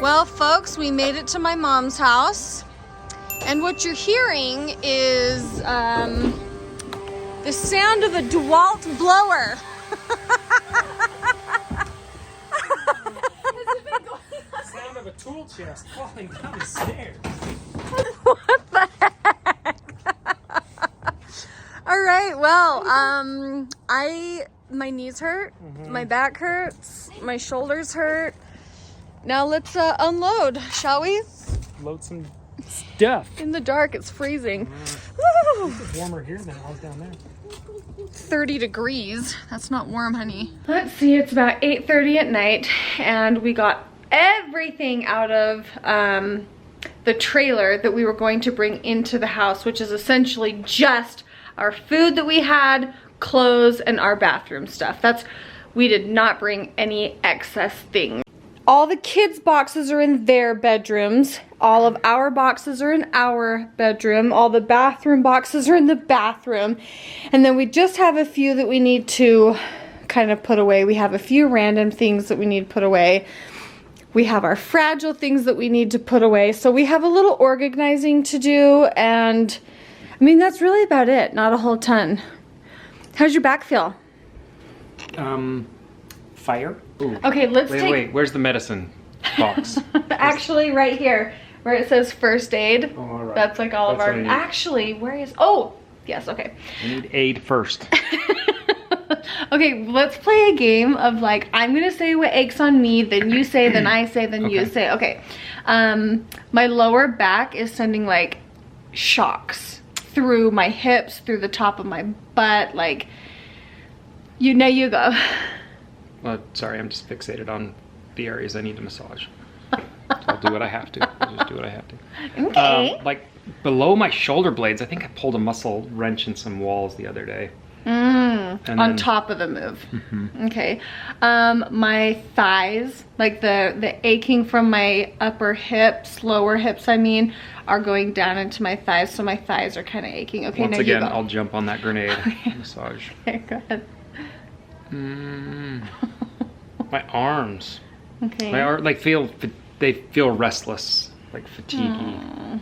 Well, folks, we made it to my mom's house. And what you're hearing is the sound of a DeWalt blower. The sound of a tool chest falling down the stairs. What the heck? All right, well, my knees hurt, my back hurts, my shoulders hurt. Now let's unload, shall we? Load some stuff. In the dark, it's freezing. Woo! It's warmer here than it was down there. 30 degrees. That's not warm, honey. Let's see, it's about 8:30 at night, and we got everything out of the trailer that we were going to bring into the house, which is essentially just our food that we had, clothes, and our bathroom stuff. We did not bring any excess things. All the kids' boxes are in their bedrooms. All of our boxes are in our bedroom. All the bathroom boxes are in the bathroom. And then we just have a few that we need to kind of put away. We have a few random things that we need to put away. We have our fragile things that we need to put away. So we have a little organizing to do, and I mean, that's really about it. Not a whole ton. How's your back feel? Fire? Ooh. Okay, Wait, where's the medicine box? Actually, right here, where it says first aid. Oh, all right. That's like all of our, actually, where is, oh, yes, okay. I need aid first. Okay, let's play a game of like, I'm gonna say what aches on me, then you say, then I say, then you say. Okay, my lower back is sending like shocks through my hips, through the top of my butt, like, you go. Well, sorry, I'm just fixated on the areas I need to massage. So I'll do what I have to. I'll just do what I have to. Okay. Like below my shoulder blades, I think I pulled a muscle wrench in some walls the other day. On top of the move. Okay. My thighs, like the aching from my upper hips, lower hips, I mean, are going down into my thighs, so my thighs are kind of aching. Okay, Once now again, you go. I'll jump on that grenade massage. Okay, go ahead. My arms. Okay. My arms they feel restless, like fatiguey.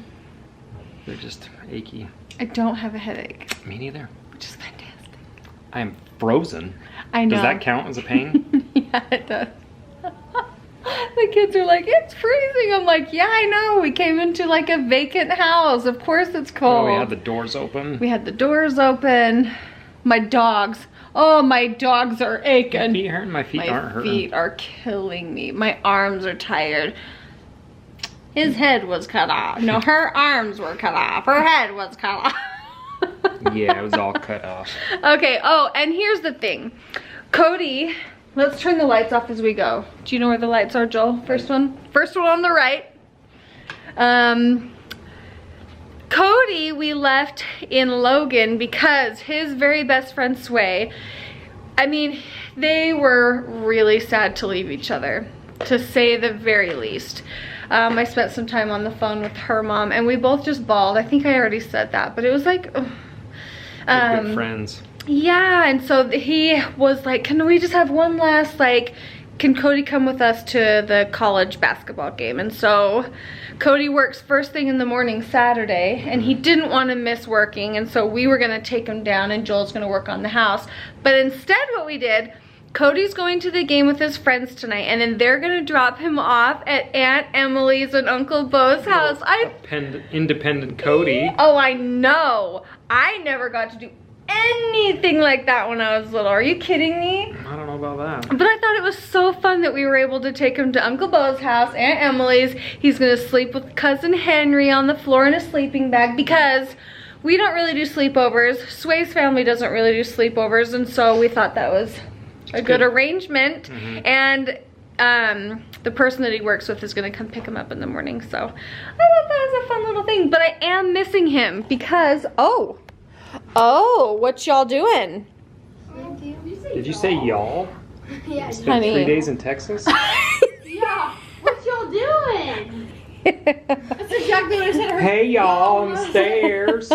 They're just achy. I don't have a headache, Me neither. which is fantastic. I am frozen. I know. Does that count as a pain? Yeah, it does. The kids are like, it's freezing. I'm like, yeah, I know. We came into like a vacant house. Of course it's cold. Oh, we had the doors open. We had the doors open. My dogs. Oh, my dogs are aching. My feet hurting. My feet aren't hurting. My feet are killing me. My arms are tired. His head was cut off. No, her arms were cut off. Her head was cut off. Yeah, it was all cut off. Okay, oh, and here's the thing. Cody, let's turn the lights off as we go. Do you know where the lights are, Joel? First one on the right. Cody, we left in Logan because his very best friend, Sway, I mean, they were really sad to leave each other, to say the very least. I spent some time on the phone with her mom, and we both just bawled. I think I already said that, but it was like, Good friends. yeah, and so he was like, can we just have one last, like, can Cody come with us to the college basketball game? And so Cody works first thing in the morning Saturday, and he didn't want to miss working, and so we were gonna take him down and Joel's gonna work on the house. But instead what we did, Cody's going to the game with his friends tonight, and then they're gonna drop him off at Aunt Emily's and Uncle Bo's house. Independent Cody. Oh, I know. I never got to do anything like that when I was little. Are you kidding me? I don't know about that. But I thought it was so fun that we were able to take him to Uncle Bo's house, Aunt Emily's. He's gonna sleep with Cousin Henry on the floor in a sleeping bag because we don't really do sleepovers. Sway's family doesn't really do sleepovers, and so we thought that was a good arrangement. And the person that he works with is gonna come pick him up in the morning. So I thought that was a fun little thing, but I am missing him because, oh, what y'all doing? Did you say y'all? Yeah. Spent Honey. 3 days in Texas? Yeah. What y'all doing? That's exactly what I said. Hey y'all on the stairs.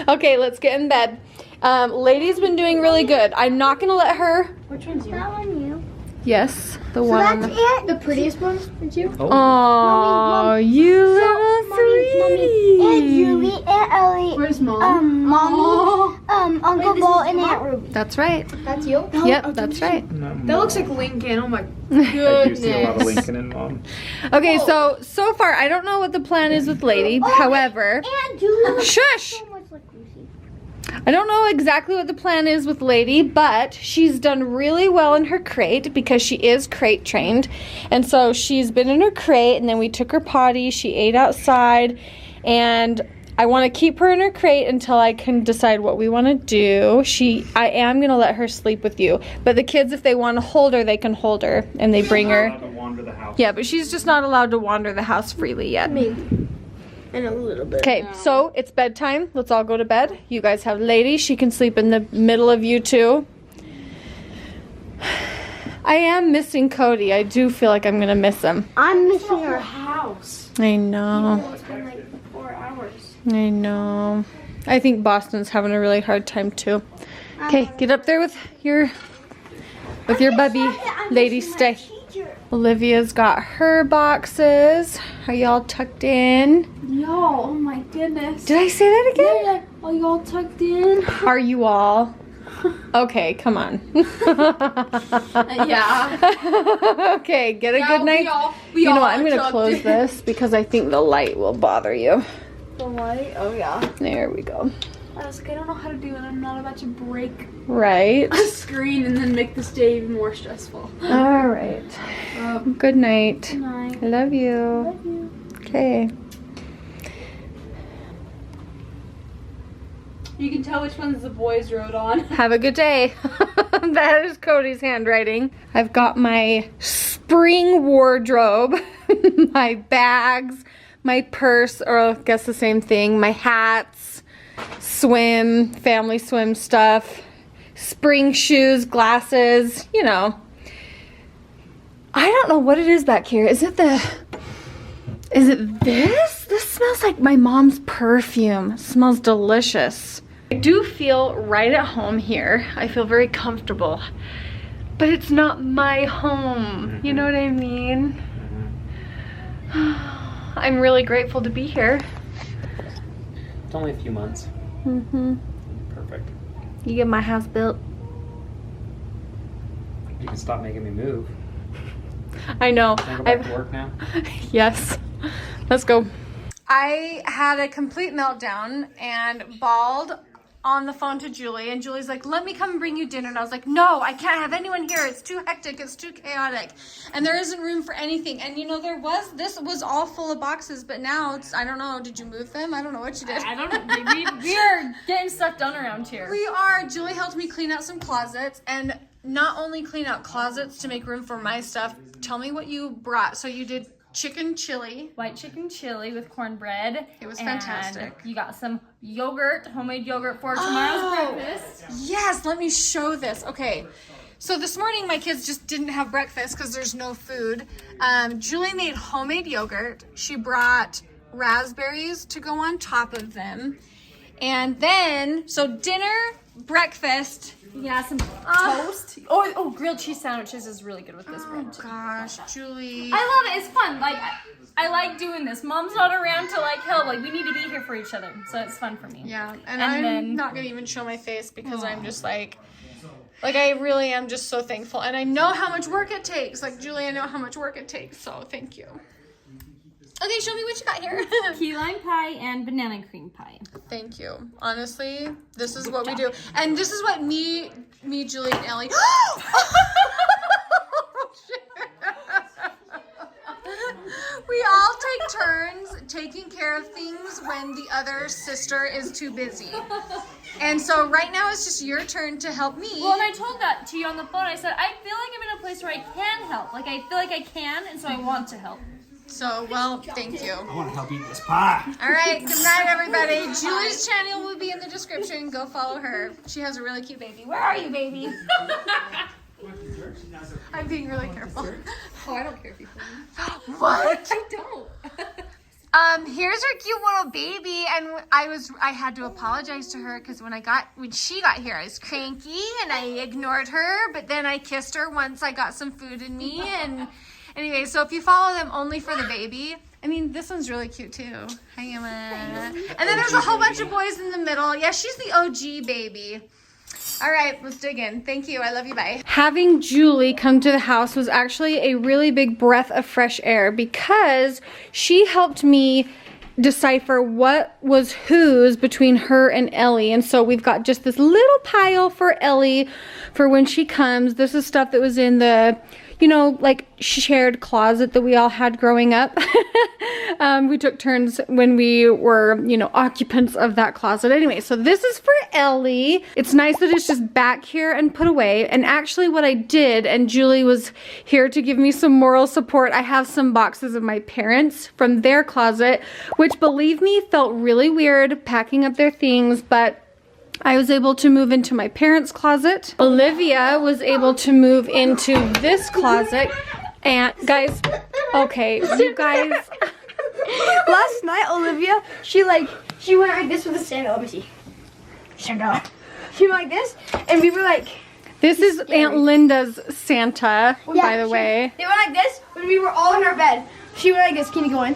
Okay, let's get in bed. Lady's been doing really good. I'm not gonna let her. Which one's that one? You. Yes, the So one on that's the... it. The prettiest one is you. Oh, you little sweetie. And Julie and Ellie. Where's mom? Mommy, Uncle Bo and Aunt Ruby. That's right. That's you? Yep, that's right. That looks like Lincoln. Oh my I do see a lot of goodness. Lincoln in Mom. Okay, so far, I don't know what the plan is with Lady. However, And Julie. shush! So much like Lucy. I don't know exactly what the plan is with Lady, but she's done really well in her crate because she is crate trained. And so she's been in her crate, and then we took her potty. She ate outside, and I want to keep her in her crate until I can decide what we want to do. I am going to let her sleep with you. But the kids, if they want to hold her, they can hold her, and they bring her. Allowed to wander the house. Yeah, but she's just not allowed to wander the house freely yet. Maybe. And a little bit. Okay, so it's bedtime. Let's all go to bed. You guys have Lady. She can sleep in the middle of you two. I am missing Cody. I do feel like I'm going to miss him. I'm missing her. House. I know. It's been like 4 hours. I know. I think Boston's having a really hard time too. Okay, get up there with your bubby. Lady, stay. Olivia's got her boxes. Are y'all tucked in? Y'all, oh my goodness. Did I say that again? Yeah, are y'all tucked in? Are you all? Okay, come on. Yeah. Okay, get a good night. You know what? I'm going to close this because I think the light will bother you. The light? Oh yeah. There we go. I was like, I don't know how to do it. I'm not about to break Right. a screen and then make this day even more stressful. All right. Good night. Good night. I love you. Love you. Okay. You can tell which ones the boys wrote on. Have a good day. That is Cody's handwriting. I've got my spring wardrobe, my bags, my purse, or I guess the same thing, my hats, family swim stuff, spring shoes, glasses, you know. I don't know what it is back here. Is it this? This smells like my mom's perfume. It smells delicious. I do feel right at home here. I feel very comfortable, but it's not my home. You know what I mean? I'm really grateful to be here. It's only a few months. Perfect. You get my house built. You can stop making me move. I know. Can I go back to work now? Yes. Let's go. I had a complete meltdown and bawled on the phone to Julie, and Julie's like, let me come and bring you dinner. And I was like, no, I can't have anyone here. It's too hectic. It's too chaotic. And there isn't room for anything. And you know, this was all full of boxes, but now it's, I don't know. Did you move them? I don't know what you did. I don't know. We are getting stuff done around here. We are. Julie helped me clean out some closets, and not only clean out closets to make room for my stuff. Tell me what you brought. So you did chicken chili. White chicken chili with cornbread. It was and fantastic. You got some yogurt, homemade yogurt for tomorrow's breakfast. Yes, let me show this. Okay, so this morning my kids just didn't have breakfast because there's no food. Julie made homemade yogurt. She brought raspberries to go on top of them. And then, so dinner, breakfast. Yeah, some toast. Oh, grilled cheese sandwiches is really good with this bread too. Gosh, Julie. I love it. It's fun. Like I like doing this. Mom's not around to like help. Like we need to be here for each other, so it's fun for me. Yeah, and I'm not gonna even show my face because I'm just like I really am just so thankful, and I know how much work it takes. Like Julie, I know how much work it takes. So thank you. Okay, show me what you got here. Key lime pie and banana cream pie. Thank you. Honestly, this is what we do. And this is what me, Julie, and Ellie. We all take turns taking care of things when the other sister is too busy. And so right now it's just your turn to help me. Well, and I told that to you on the phone. I said, I feel like I'm in a place where I can help. Like I feel like I can, and so I want to help. So, well, thank you. I want to help eat this pie. All right, good night, everybody. Julie's channel will be in the description. Go follow her. She has a really cute baby. Where are you, baby? I'm being really careful. Oh, I don't care if you film me. What? You don't. Here's her cute little baby, and I had to apologize to her because when she got here, I was cranky and I ignored her, but then I kissed her once I got some food in me. And anyway, so if you follow them only for the baby, I mean, this one's really cute too. Hi, Emma. And then there's a whole bunch of boys in the middle. Yeah, she's the OG baby. All right, let's dig in. Thank you. I love you. Bye. Having Julie come to the house was actually a really big breath of fresh air because she helped me decipher what was whose between her and Ellie. And so we've got just this little pile for Ellie for when she comes. This is stuff that was in the, you know, like shared closet that we all had growing up. We took turns when we were, you know, occupants of that closet. Anyway, so this is for Ellie. It's nice that it's just back here and put away. And actually what I did, and Julie was here to give me some moral support, I have some boxes of my parents from their closet, which, believe me, felt really weird packing up their things, but I was able to move into my parents' closet. Olivia was able to move into this closet. And guys, okay, you guys. Last night, Olivia, she went like this with a Santa. Let me see. Santa. She went like this, and we were like. This is Aunt Linda's Santa, by the way. They went like this when we were all in our bed. She went like this. Can you go in?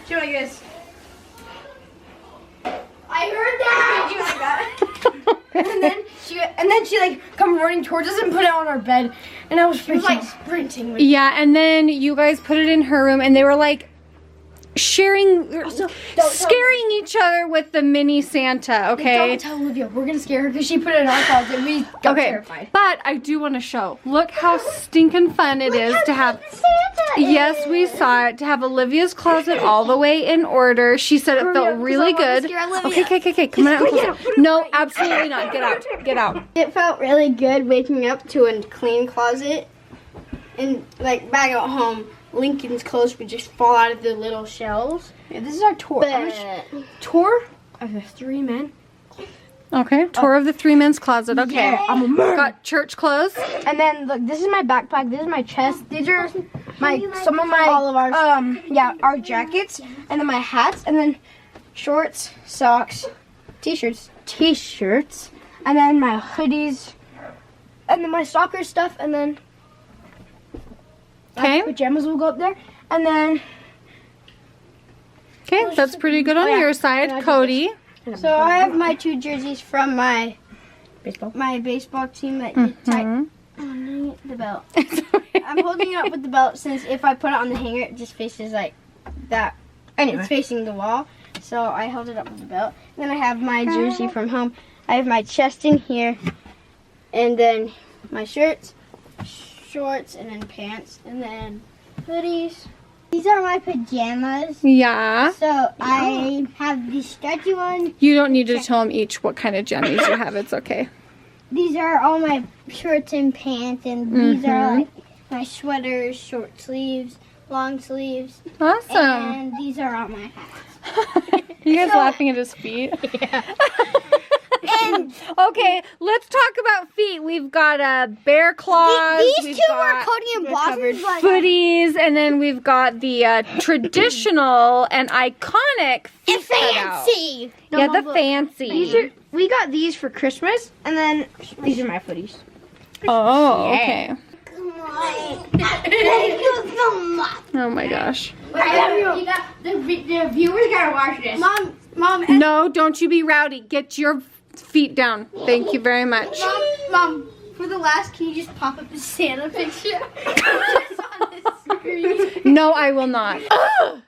She went like this. I heard that. She went like that. and then she like come running towards us and put it on our bed, and I was freaking like sprinting. Yeah, and then you guys put it in her room, and they were like scaring each other with the mini Santa. Okay. Don't tell Olivia. We're gonna scare her because she put it in our closet. We got terrified. But I do want to show. Look how stinking fun it is to have. Yes, we saw it. To have Olivia's closet all the way in order. She said it felt really good. Okay. Come on. No, absolutely not. Get out. It felt really good waking up to a clean closet, and like back at home, Lincoln's clothes would just fall out of the little shelves. Yeah, this is our tour. Tour of the 3 men. Okay, tour of the 3 men's closet. Okay, yeah, I'm a man. Got church clothes. And then look, this is my backpack. This is my chest. These are some of my all of ours. Our jackets, and then my hats, and then shorts, socks, t-shirts, and then my hoodies, and then my soccer stuff, and then. Okay. Pajamas will go up there, and then. Okay, that's pretty good on your side, Cody. So I have my 2 jerseys from my baseball team that you tied on the belt. I'm holding it up with the belt since if I put it on the hanger, it just faces like that. Anyway, it's facing the wall, so I held it up with the belt. And then I have my jersey from home. I have my chest in here, and then my shirts, shorts, and then pants, and then hoodies. These are my pajamas. Yeah. So I have these stretchy ones. You don't need to tell them each what kind of jammies you have. It's okay. These are all my shorts and pants, and these are like my sweaters, short sleeves, long sleeves. Awesome. And these are all my hats. You guys laughing at his feet? Yeah. And okay, let's talk about feet. We've got bear claws. These two are Cody and Blossom's footies, and then we've got the traditional and iconic feet fancy. Yeah, the fancy. We got these for Christmas, and then these are my footies. Oh, okay. Come on. Thank you so much. Oh my gosh. The viewers gotta watch this. Mom. No, don't you be rowdy. Get your feet down. Thank you very much. Mom, for the last, can you just pop up the Santa picture? Just on the screen. No, I will not.